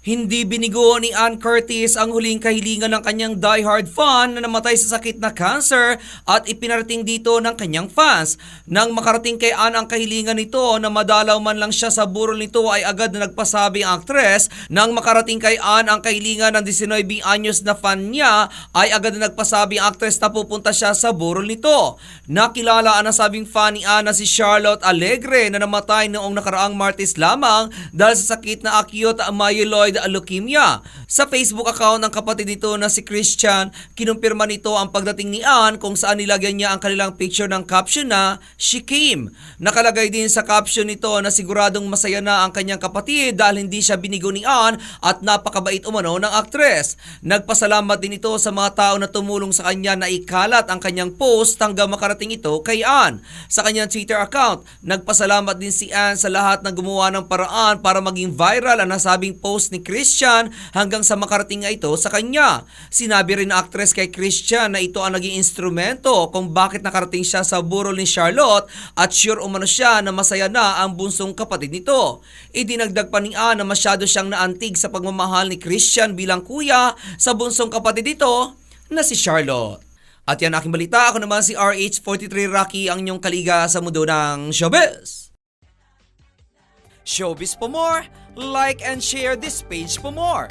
Hindi binigo ni Ann Curtis ang huling kahilingan ng kanyang diehard fan na namatay sa sakit na cancer at ipinarating dito ng kanyang fans. Nang makarating kay Ann ang kahilingan nito na madalaw man lang siya sa burol nito ay agad na nagpasabi ang aktres. Nang makarating kay Ann ang kahilingan ng 19 anyos na fan niya ay agad na nagpasabi ang aktres na pupunta siya sa burol nito. Nakilala ang nasabing fan ni Ann na si Charlotte Alegre na namatay noong nakaraang Martes lamang dahil sa sakit na acute myeloid leukemia. Sa Facebook account ng kapatid nito na si Christian, kinumpirma nito ang pagdating ni Ann kung saan nilagyan niya ang kanilang picture ng caption na "She came". Nakalagay din sa caption nito na siguradong masaya na ang kanyang kapatid dahil hindi siya binigo ni Ann at napakabait umano ng aktres. Nagpasalamat din ito sa mga tao na tumulong sa kanya na ikalat ang kanyang post hanggang makarating ito kay Ann. Sa kanyang Twitter account, nagpasalamat din si Ann sa lahat na gumawa ng paraan para maging viral ang nasabing post ni Christian hanggang sa makarating nga ito sa kanya. Sinabi rin ng aktres kay Christian na ito ang naging instrumento kung bakit nakarating siya sa burol ni Charlotte at sure umano siya na masaya na ang bunsong kapatid nito. Idinagdag pa ni Ann na masyado siyang naantig sa pagmamahal ni Christian bilang kuya sa bunsong kapatid nito na si Charlotte. At yan aking balita. Ako naman si RH43 Rocky, ang inyong kaliga sa mundo ng showbiz. Showbiz for more, like and share this page for more.